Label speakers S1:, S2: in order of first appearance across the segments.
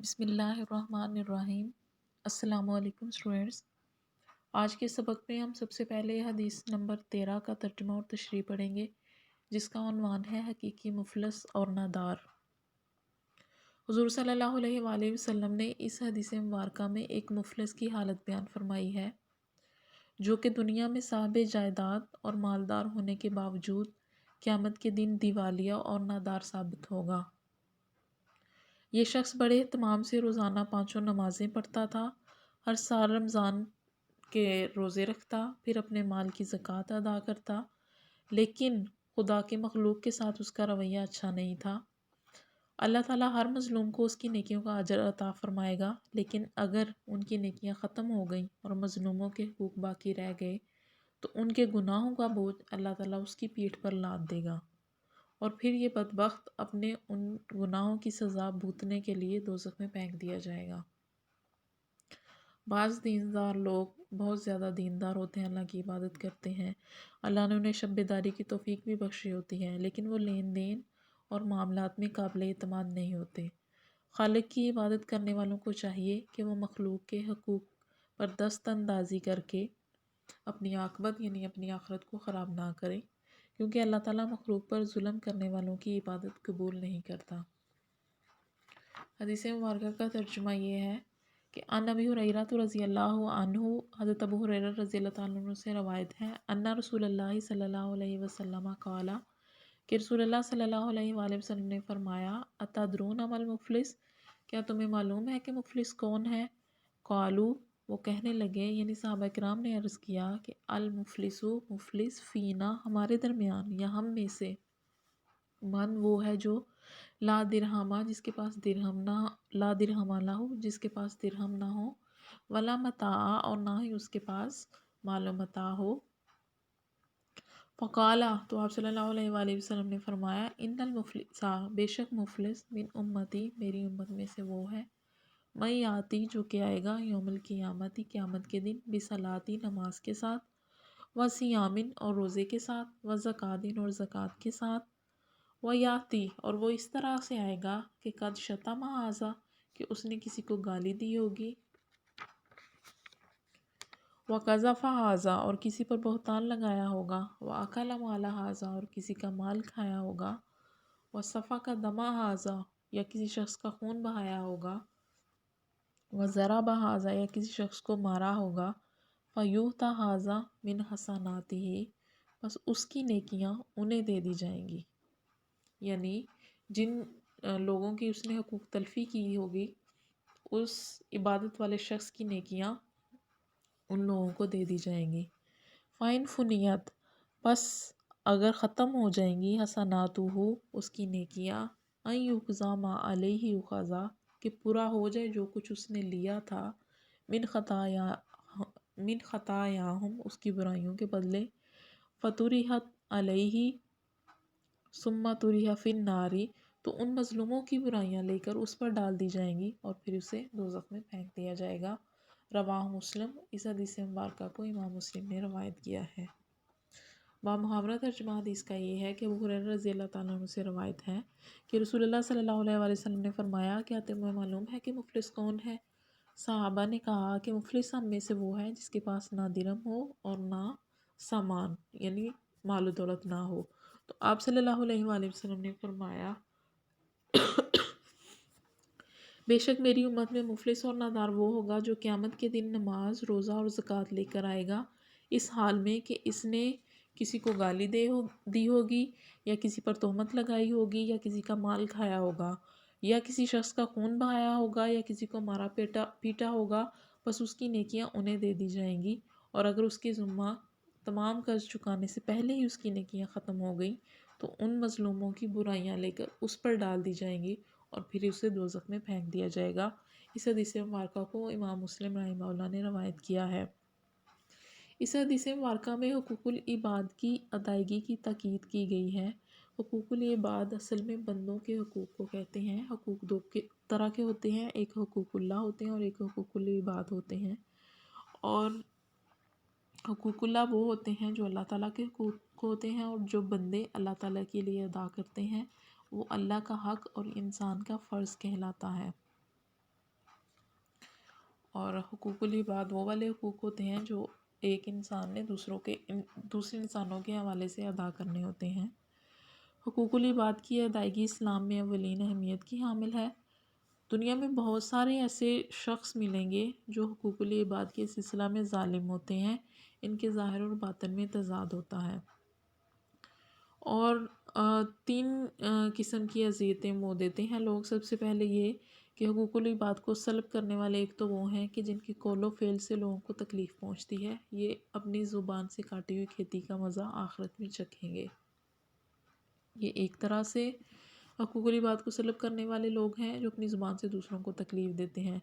S1: بسم اللہ الرحمن الرحیم۔ السلام علیکم اسٹوڈینٹس، آج کے سبق میں ہم سب سے پہلے حدیث نمبر 13 کا ترجمہ اور تشریح پڑھیں گے، جس کا عنوان ہے حقیقی مفلس اور نادار۔ حضور صلی اللہ علیہ وآلہ وسلم نے اس حدیث مبارکہ میں ایک مفلس کی حالت بیان فرمائی ہے جو کہ دنیا میں صاحب جائیداد اور مالدار ہونے کے باوجود قیامت کے دن دیوالیہ اور نادار ثابت ہوگا۔ یہ شخص بڑے اہتمام سے روزانہ 5 نمازیں پڑھتا تھا، ہر سال رمضان کے روزے رکھتا، پھر اپنے مال کی زکوٰۃ ادا کرتا، لیکن خدا کے مخلوق کے ساتھ اس کا رویہ اچھا نہیں تھا۔ اللہ تعالیٰ ہر مظلوم کو اس کی نیکیوں کا اجر عطا فرمائے گا، لیکن اگر ان کی نیکیاں ختم ہو گئیں اور مظلوموں کے حقوق باقی رہ گئے تو ان کے گناہوں کا بوجھ اللہ تعالیٰ اس کی پیٹھ پر لاد دے گا، اور پھر یہ بدبخت اپنے ان گناہوں کی سزا بھگتنے کے لیے دوزخ میں پھینک دیا جائے گا۔ بعض دیندار لوگ بہت زیادہ دیندار ہوتے ہیں، اللہ کی عبادت کرتے ہیں، اللہ نے انہیں شب بیداری کی توفیق بھی بخشی ہوتی ہے، لیکن وہ لین دین اور معاملات میں قابل اعتماد نہیں ہوتے۔ خالق کی عبادت کرنے والوں کو چاہیے کہ وہ مخلوق کے حقوق پر دست اندازی کر کے اپنی عاقبت یعنی اپنی آخرت کو خراب نہ کریں، کیونکہ اللہ تعالیٰ مخلوق پر ظلم کرنے والوں کی عبادت قبول نہیں کرتا۔ حدیث مبارکہ کا ترجمہ یہ ہے کہ عن ابی ہریرہ رضی اللہ عنہ، حضرت ابو ہریرہ رضی اللہ تعالیٰ عنہ سے روایت ہے، ان رسول اللہ صلی اللہ علیہ وسلم قال، کہ رسول اللہ صلی اللہ علیہ وآلہ وسلم نے فرمایا، اتدرون ما المفلس، کیا تمہیں معلوم ہے کہ مفلس کون ہے؟ قالوا، وہ کہنے لگے یعنی صحابہ کرام نے عرض کیا کہ المفلس، مفلس، فینا، ہمارے درمیان یا ہم میں سے، من وہ ہے جو لا درہما، جس کے پاس درہم نہ، لا درہم لہ، جس کے پاس درہم نہ ہو، ولا متاع، اور نہ ہی اس کے پاس مال و متاع ہو۔ فقالا، تو آپ صلی اللہ علیہ وآلہ وسلم نے فرمایا، ان المفلسا، بے شک مفلس، من امتی، میری امت میں سے وہ ہے، میں یاتی، جو کہ آئے گا یوم القیامتی، قیامت کے دن، بصلاتی، نماز کے ساتھ، وصیامن، اور روزے کے ساتھ، وزکاتن، اور زکوٰۃ کے ساتھ، ویاتی، اور وہ اس طرح سے آئے گا کہ قد شتم ھذا، کہ اس نے کسی کو گالی دی ہوگی، وقذف ھذا، اور کسی پر بہتان لگایا ہوگا، واکل مال ھذا، اور کسی کا مال کھایا ہوگا، وسفک دم ھذا، یا کسی شخص کا خون بہایا ہوگا، وضرب ھذا، یا کسی شخص کو مارا ہوگا، فیؤتی ھذا من حسناتہ، بس اس کی نیکیاں انہیں دے دی جائیں گی، یعنی جن لوگوں کی اس نے حقوق تلفی کی ہوگی اس عبادت والے شخص کی نیکیاں ان لوگوں کو دے دی جائیں گی۔ فَإِن فُنِیَت، پس اگر ختم ہو جائیں گی، حسناتہ، اس کی نیکیاں، ان یُجْزَىٰ مَا عَلَیْہِ یُجْزَىٰ، کہ پورا ہو جائے جو کچھ اس نے لیا تھا، من خطایاہم، اس کی برائیوں کے بدلے، فطرحت علیہ، ثم طرح فی النار، تو ان مظلوموں کی برائیاں لے کر اس پر ڈال دی جائیں گی اور پھر اسے دوزخ میں پھینک دیا جائے گا۔ رواہ مسلم، اس حدیث مبارکہ کو امام مسلم نے روایت کیا ہے۔ بامحاورہ ترجمہ حدیث کا یہ ہے کہ ابو ہریرہ رضی اللہ تعالیٰ عنہ سے روایت ہے کہ رسول اللہ صلی اللہ علیہ وآلہ وسلم نے فرمایا، کیا تمہیں معلوم ہے کہ مفلس کون ہے؟ صحابہ نے کہا کہ مفلس ہم میں سے وہ ہے جس کے پاس نہ درہم ہو اور نہ سامان یعنی مال و دولت نہ ہو۔ تو آپ صلی اللہ علیہ وآلہ وسلم نے فرمایا، بے شک میری امت میں مفلس اور نادار وہ ہوگا جو قیامت کے دن نماز، روزہ اور زکوٰۃ لے کر آئے گا، اس حال میں کہ اس نے کسی کو گالی دی ہوگی، یا کسی پر تہمت لگائی ہوگی، یا کسی کا مال کھایا ہوگا، یا کسی شخص کا خون بہایا ہوگا، یا کسی کو مارا پیٹا ہوگا، بس اس کی نیکیاں انہیں دے دی جائیں گی، اور اگر اس کی ذمہ تمام قرض چکانے سے پہلے ہی اس کی نیکیاں ختم ہو گئیں تو ان مظلوموں کی برائیاں لے کر اس پر ڈال دی جائیں گی اور پھر اسے دوزخ میں پھینک دیا جائے گا۔ اس حدیث مبارکہ کو امام مسلم رحمہ اللہ نے روایت کیا ہے۔ اس حدیث مبارکہ میں حقوق العباد کی ادائیگی کی تاکید کی گئی ہے۔ حقوق العباد اصل میں بندوں کے حقوق کو کہتے ہیں۔ حقوق دو طرح کے ہوتے ہیں، ایک حقوق اللہ ہوتے ہیں اور ایک حقوق العباد ہوتے ہیں، اور حقوق اللہ وہ ہوتے ہیں جو اللہ تعالیٰ کے حقوق ہوتے ہیں، اور جو بندے اللہ تعالیٰ کے لیے ادا کرتے ہیں وہ اللہ کا حق اور انسان کا فرض کہلاتا ہے۔ اور حقوق العباد وہ والے حقوق ہوتے ہیں جو ایک انسان نے دوسرے انسانوں کے حوالے سے ادا کرنے ہوتے ہیں۔ حقوق العباد کی ادائیگی اسلام میں اولین اہمیت کی حامل ہے۔ دنیا میں بہت سارے ایسے شخص ملیں گے جو حقوق العباد کے سلسلہ میں ظالم ہوتے ہیں، ان کے ظاہر اور باطن میں تضاد ہوتا ہے، اور تین قسم کی اذیتیں وہ دیتے ہیں لوگ۔ سب سے پہلے یہ کہ حقوق العباد کو سلب کرنے والے ایک تو وہ ہیں کہ جن کی قول و فعل سے لوگوں کو تکلیف پہنچتی ہے، یہ اپنی زبان سے کاٹی ہوئی کھیتی کا مزہ آخرت میں چکھیں گے۔ یہ ایک طرح سے حقوق العباد کو سلب کرنے والے لوگ ہیں جو اپنی زبان سے دوسروں کو تکلیف دیتے ہیں۔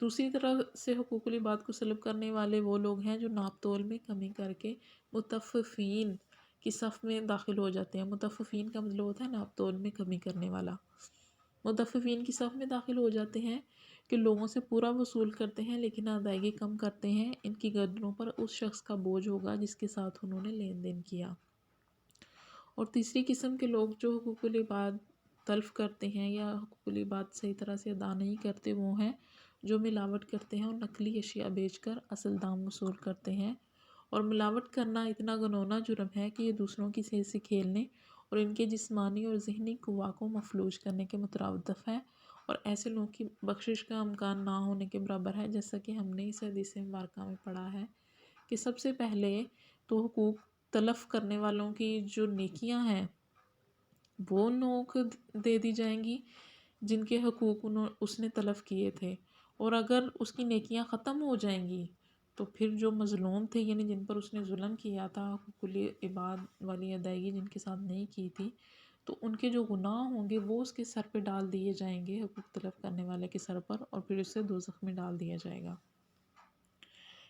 S1: دوسری طرح سے حقوق العباد کو سلب کرنے والے وہ لوگ ہیں جو ناپ تول میں کمی کر کے متففین کی صف میں داخل ہو جاتے ہیں۔ متففین کا مطلب ہوتا ہے ناپ تول میں کمی کرنے والا۔ متففین کی صف میں داخل ہو جاتے ہیں کہ لوگوں سے پورا وصول کرتے ہیں لیکن ادائیگی کم کرتے ہیں۔ ان کی گردنوں پر اس شخص کا بوجھ ہوگا جس کے ساتھ انہوں نے لین دین کیا۔ اور تیسری قسم کے لوگ جو حقوق العباد تلف کرتے ہیں یا حقوق العباد صحیح طرح سے ادا نہیں کرتے، وہ ہیں جو ملاوٹ کرتے ہیں اور نقلی اشیاء بیچ کر اصل دام وصول کرتے ہیں۔ اور ملاوٹ کرنا اتنا گنونا جرم ہے کہ یہ دوسروں کی صحت سے کھیلنے اور ان کے جسمانی اور ذہنی قوا کو مفلوج کرنے کے مترادف ہے، اور ایسے لوگوں کی بخشش کا امکان نہ ہونے کے برابر ہے، جیسا کہ ہم نے اس حدیث مبارکہ میں پڑھا ہے کہ سب سے پہلے تو حقوق تلف کرنے والوں کی جو نیکیاں ہیں وہ ان لوگوں کو دے دی جائیں گی جن کے حقوق اس نے تلف کیے تھے، اور اگر اس کی نیکیاں ختم ہو جائیں گی تو پھر جو مظلوم تھے یعنی جن پر اس نے ظلم کیا تھا، حقوق العباد والی ادائیگی جن کے ساتھ نہیں کی تھی، تو ان کے جو گناہ ہوں گے وہ اس کے سر پہ ڈال دیے جائیں گے، حقوق تلف کرنے والے کے سر پر، اور پھر اسے دوزخ میں ڈال دیا جائے گا۔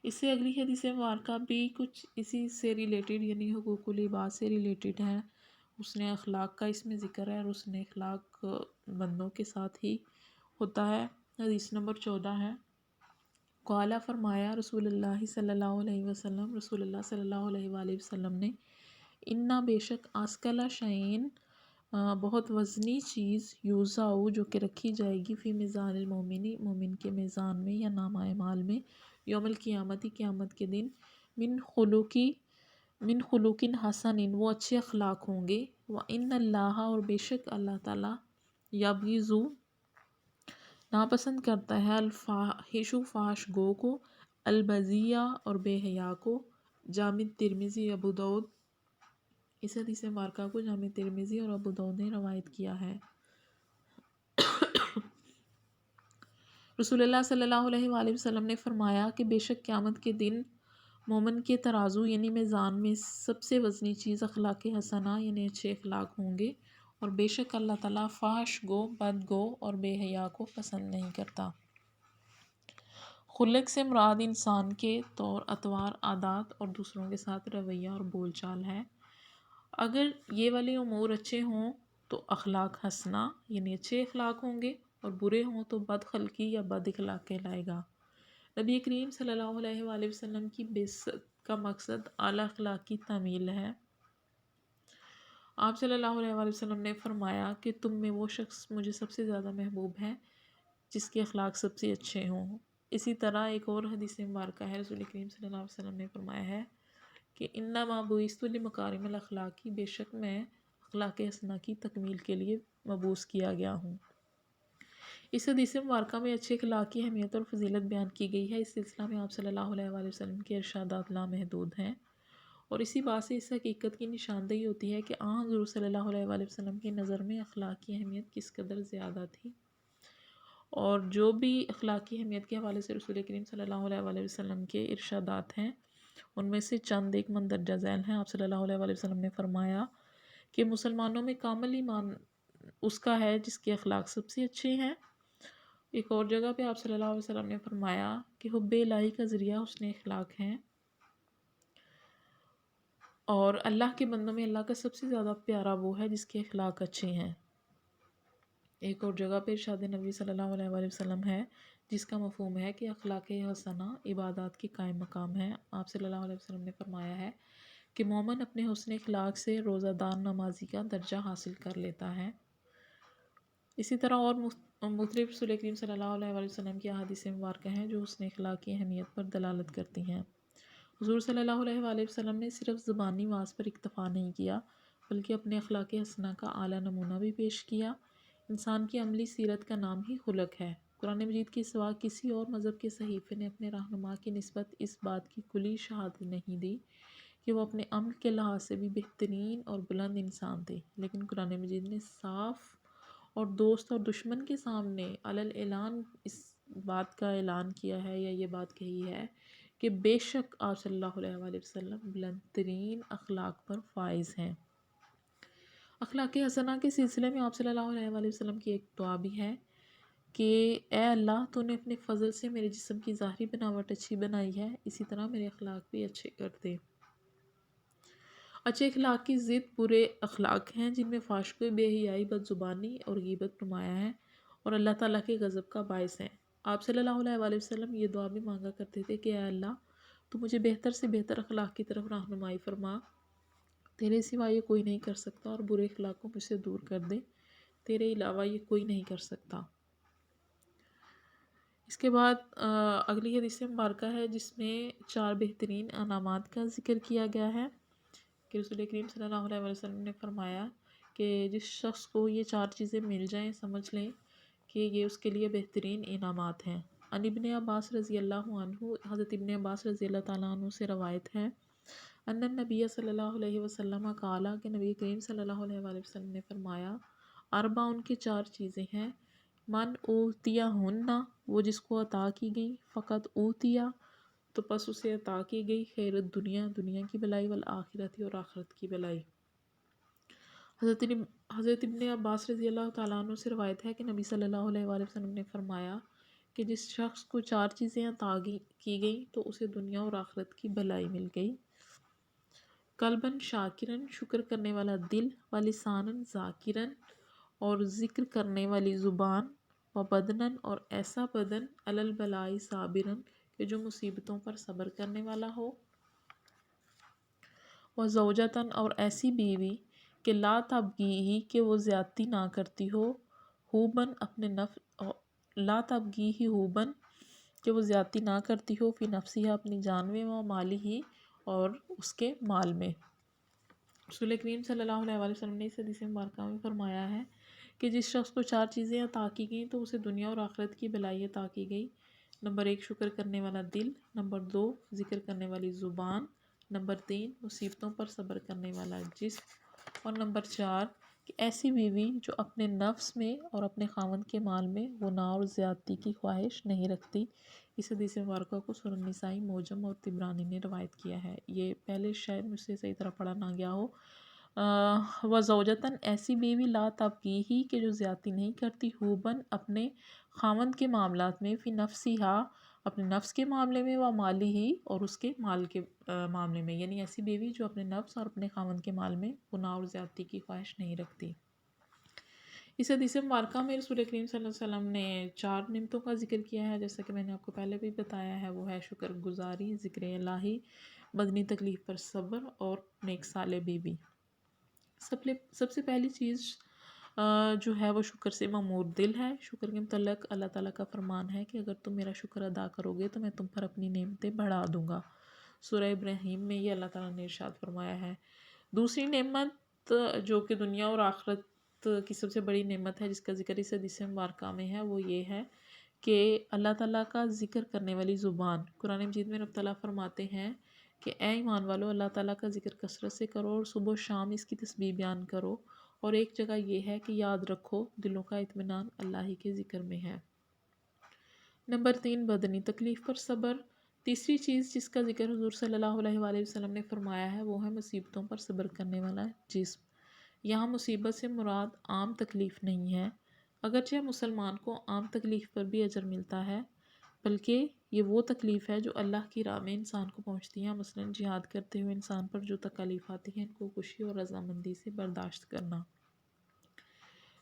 S1: اس سے اگلی حدیث مبارکہ بھی کچھ اسی سے ریلیٹڈ یعنی حقوق العباد سے ریلیٹڈ ہے۔ اس نے اخلاق کا اس میں ذکر ہے، اور اس نے اخلاق بندوں کے ساتھ ہی ہوتا ہے۔ حدیث نمبر 14 ہے، قالا فرمایا رسول اللہ صلی اللہ علیہ وسلم، رسول اللہ صلی اللہ علیہ وآلہ وسلم نے، انا بے شک آسکلا شعین بہت وزنی چیز، یوزاؤ جو کہ رکھی جائے گی، فی میزان المومنی مومن کے میزان میں یا نامہ اعمال میں، یوم القیامت قیامت کے دن، من خلوقن حسن وہ اچھے اخلاق ہوں گے، وَإِنَّ اللَّهَ اور بے شک اللہ تعالیٰ، یبغض ناپسند کرتا ہے، الفاحش فحش گو کو، البذیء اور بے حیا کو۔ جامع ترمذی ابو داؤد، اس حدیث مبارکہ کو جامع ترمذی اور ابو داؤد نے روایت کیا ہے۔ رسول اللہ صلی اللہ علیہ وآلہ وسلم نے فرمایا کہ بے شک قیامت کے دن مومن کے ترازو یعنی میزان میں سب سے وزنی چیز اخلاق حسنہ یعنی اچھے اخلاق ہوں گے، اور بے شک اللہ تعالیٰ فحش گو، بد گو اور بے حیا کو پسند نہیں کرتا۔ خلق سے مراد انسان کے طور اطوار، عادات اور دوسروں کے ساتھ رویہ اور بول چال ہے۔ اگر یہ والے امور اچھے ہوں تو اخلاق حسنہ یعنی اچھے اخلاق ہوں گے، اور برے ہوں تو بد خلقی یا بد اخلاق کہلائے گا۔ نبی کریم صلی اللہ علیہ وآلہ وسلم کی بعثت کا مقصد اعلیٰ اخلاق کی تعمیل ہے۔ آپ صلی اللہ علیہ وآلہ وسلم نے فرمایا کہ تم میں وہ شخص مجھے سب سے زیادہ محبوب ہے جس کے اخلاق سب سے اچھے ہوں۔ اسی طرح ایک اور حدیث مبارکہ ہے، رسول کریم صلی اللہ علیہ وسلم نے فرمایا ہے کہ انما بعثت لمکارم الاخلاق، بے شک میں اخلاق حسنہ کی تکمیل کے لیے مبعوث کیا گیا ہوں۔ اس حدیث مبارکہ میں اچھے اخلاق کی اہمیت اور فضیلت بیان کی گئی ہے۔ اس سلسلہ میں آپ صلی اللہ علیہ وآلہ وسلم کے ارشادات لامحدود ہیں، اور اسی بات سے اس حقیقت کی نشاندہی ہوتی ہے کہ حضور صلی اللہ علیہ وآلہ وسلم کی نظر میں اخلاق کی اہمیت کس قدر زیادہ تھی، اور جو بھی اخلاق کی اہمیت کے حوالے سے رسول کریم صلی اللہ علیہ وآلہ وسلم کے ارشادات ہیں ان میں سے چند ایک مندرجہ ذیل ہیں۔ آپ صلی اللہ علیہ وآلہ وسلم نے فرمایا کہ مسلمانوں میں کامل ایمان اس کا ہے جس کے اخلاق سب سے اچھے ہیں۔ ایک اور جگہ پہ آپ صلی اللہ علیہ وسلم نے فرمایا کہ حب الہی کا ذریعہ حسن اخلاق ہیں، اور اللہ کے بندوں میں اللہ کا سب سے زیادہ پیارا وہ ہے جس کے اخلاق اچھے ہیں۔ ایک اور جگہ پہ ارشاد نبی صلی اللہ علیہ وآلہ وسلم ہے جس کا مفہوم ہے کہ اخلاق حسنہ عبادات کی قائم مقام ہے۔ آپ صلی اللہ علیہ وسلم نے فرمایا ہے کہ مومن اپنے حسن اخلاق سے روزہ دار نمازی کا درجہ حاصل کر لیتا ہے۔ اسی طرح اور مختلف رسول کریم صلی اللہ علیہ وآلہ وسلم کی احادیث مبارکہ ہیں جو حسن اخلاق کی اہمیت پر دلالت کرتی ہیں۔ حضور صلی اللہ علیہ وآلہ وسلم نے صرف زبانی واعظ پر اکتفا نہیں کیا بلکہ اپنے اخلاق حسنہ کا اعلیٰ نمونہ بھی پیش کیا۔ انسان کی عملی سیرت کا نام ہی خلق ہے۔ قرآن مجید کے سوا کسی اور مذہب کے صحیفے نے اپنے رہنما کی نسبت اس بات کی کلی شہادت نہیں دی کہ وہ اپنے عمل کے لحاظ سے بھی بہترین اور بلند انسان تھے، لیکن قرآن مجید نے صاف اور دوست اور دشمن کے سامنے علی اعلان اس بات کا اعلان کیا ہے یا یہ بات کہی ہے کہ بے شک آپ صلی اللہ علیہ وآلہ وسلم بلند ترین اخلاق پر فائز ہیں۔ اخلاق حسنہ کے سلسلے میں آپ صلی اللہ علیہ وآلہ وسلم کی ایک دعا بھی ہے کہ اے اللہ تو نے اپنے فضل سے میرے جسم کی ظاہری بناوٹ اچھی بنائی ہے، اسی طرح میرے اخلاق بھی اچھے کر دے۔ اچھے اخلاق کی ضد برے اخلاق ہیں جن میں فحش، بے حیائی، بد زبانی اور غیبت نمایاں ہے اور اللہ تعالیٰ کے غضب کا باعث ہیں۔ آپ صلی اللہ علیہ وآلہ وسلم یہ دعا بھی مانگا کرتے تھے کہ اے اللہ تو مجھے بہتر سے بہتر اخلاق کی طرف رہنمائی فرما، تیرے سوا یہ کوئی نہیں کر سکتا، اور برے اخلاق کو مجھ سے دور کر دے، تیرے علاوہ یہ کوئی نہیں کر سکتا۔ اس کے بعد اگلی حدیث مبارکہ ہے جس میں 4 بہترین انعامات کا ذکر کیا گیا ہے کہ رسول کریم صلی اللہ علیہ وسلم نے فرمایا کہ جس شخص کو یہ 4 چیزیں مل جائیں سمجھ لیں کہ یہ اس کے لیے بہترین انعامات ہیں۔ عن ابن عباس رضی اللہ عنہ، حضرت ابن عباس رضی اللہ تعالیٰ عنہ سے روایت ہے ان النبی صلی اللہ علیہ وسلم قال کہ نبی کریم صلی اللہ علیہ وآلہ وسلم نے فرمایا اربع ان کی 4 چیزیں ہیں، من اوتیا ہننا وہ جس کو عطا کی گئی، فقط اوتیا تو پس اسے عطا کی گئی، خیرت دنیا دنیا کی بلائی، والآخرت اور آخرت کی بلائی۔ حضرت ابن عباس رضی اللہ تعالیٰ عنہ سے روایت ہے کہ نبی صلی اللہ علیہ وآلہ وسلم نے فرمایا کہ جس شخص کو 4 چیزیں عطا کی گئی تو اسے دنیا اور آخرت کی بلائی مل گئی۔ قلباً شاکراً شکر کرنے والا دل، ولساناً ذاکراً اور ذکر کرنے والی زبان، وبدناً اور ایسا بدن، علی البلاء صابراً کہ جو مصیبتوں پر صبر کرنے والا ہو، وزوجتاً اور ایسی بیوی کہ لا تبغیہ کہ وہ زیادتی نہ کرتی ہو، ہوباً اپنے لا تبغیہ ہوباً کہ وہ زیادتی نہ کرتی ہو، فی نفسی اپنی جان میں، و مالی ہی اور اس کے مال میں۔ رسول کریم صلی اللہ علیہ وآلہ وسلم نے اس حدیث مبارکہ میں فرمایا ہے کہ جس شخص کو 4 چیزیں عطا کی گئیں تو اسے دنیا اور آخرت کی بلائی عطا کی گئی۔ نمبر 1 شکر کرنے والا دل، نمبر 2 ذکر کرنے والی زبان، نمبر 3 مصیبتوں پر صبر کرنے والا جسم، اور نمبر 4 کہ ایسی بیوی جو اپنے نفس میں اور اپنے خاوند کے مال میں گناہ اور زیادتی کی خواہش نہیں رکھتی۔ اس حدیث مبارکہ کو سنن النسائی موجم اور طبرانی نے روایت کیا ہے۔ یہ پہلے شاید مجھ سے صحیح طرح پڑھا نہ گیا ہو۔ وزوجتاً ایسی بیوی لا تبغیہ کہ جو زیادتی نہیں کرتی، ہوباً اپنے خاوند کے معاملات میں، فی نفسہا اپنے نفس کے معاملے میں، و مالی ہی اور اس کے مال کے معاملے میں، یعنی ایسی بیوی جو اپنے نفس اور اپنے خاوند کے مال میں گناہ اور زیادتی کی خواہش نہیں رکھتی۔ اس حدیث مبارکہ میں رسول کریم صلی اللہ علیہ وسلم نے 4 نعمتوں کا ذکر کیا ہے، جیسا کہ میں نے آپ کو پہلے بھی بتایا ہے، وہ ہے شکر گزاری، ذکر الہی، بدنی تکلیف پر صبر اور نیک صالح بیوی۔ سب سے پہلی چیز جو ہے وہ شکر سے معمور دل ہے۔ شکر کے متعلق اللہ تعالیٰ کا فرمان ہے کہ اگر تم میرا شکر ادا کرو گے تو میں تم پر اپنی نعمتیں بڑھا دوں گا۔ سورہ ابراہیم میں یہ اللہ تعالیٰ نے ارشاد فرمایا ہے۔ دوسری نعمت جو کہ دنیا اور آخرت کی سب سے بڑی نعمت ہے جس کا ذکر اس حدیث مبارکہ میں ہے، وہ یہ ہے کہ اللہ تعالیٰ کا ذکر کرنے والی زبان۔ قرآن مجید میں رب تعالیٰ فرماتے ہیں کہ اے ایمان والو اللہ تعالیٰ کا ذکر کثرت سے کرو اور صبح و شام اس کی تسبیح بیان کرو، اور ایک جگہ یہ ہے کہ یاد رکھو دلوں کا اطمینان اللہ ہی کے ذکر میں ہے۔ نمبر 3 بدنی تکلیف پر صبر۔ تیسری چیز جس کا ذکر حضور صلی اللہ علیہ وآلہ وسلم نے فرمایا ہے وہ ہے مصیبتوں پر صبر کرنے والا جسم۔ یہاں مصیبت سے مراد عام تکلیف نہیں ہے، اگرچہ مسلمان کو عام تکلیف پر بھی اجر ملتا ہے، بلکہ یہ وہ تکلیف ہے جو اللہ کی راہ میں انسان کو پہنچتی ہیں، مثلاً جہاد کرتے ہوئے انسان پر جو تکالیف آتی ہیں ان کو خوشی اور رضامندی سے برداشت کرنا۔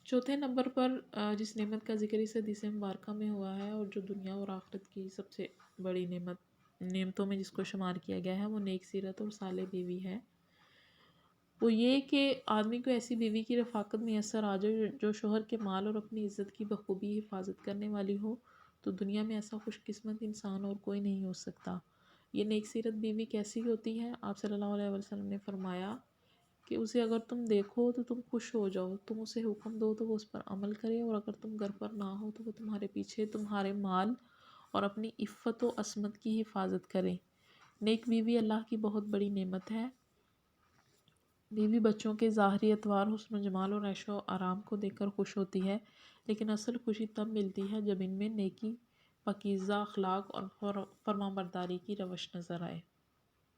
S1: چوتھے نمبر پر جس نعمت کا ذکر اس حدیث مبارکہ میں ہوا ہے اور جو دنیا اور آخرت کی سب سے بڑی نعمتوں میں جس کو شمار کیا گیا ہے، وہ نیک سیرت اور صالح بیوی ہے۔ وہ یہ کہ آدمی کو ایسی بیوی کی رفاقت میسر آ جائے جو شوہر کے مال اور اپنی عزت کی بخوبی حفاظت کرنے والی ہو، تو دنیا میں ایسا خوش قسمت انسان اور کوئی نہیں ہو سکتا۔ یہ نیک سیرت بیوی کیسی ہوتی ہے؟ آپ صلی اللہ علیہ وسلم نے فرمایا کہ اسے اگر تم دیکھو تو تم خوش ہو جاؤ، تم اسے حکم دو تو وہ اس پر عمل کرے، اور اگر تم گھر پر نہ ہو تو وہ تمہارے پیچھے تمہارے مال اور اپنی عفت و عصمت کی حفاظت کرے۔ نیک بیوی اللہ کی بہت بڑی نعمت ہے۔ بیوی بچوں کے ظاہری اطوار، حسن و جمال اور عیش و آرام کو دیکھ کر خوش ہوتی ہے، لیکن اصل خوشی تب ملتی ہے جب ان میں نیکی، پاکیزہ اخلاق اور فرمانبرداری کی روش نظر آئے۔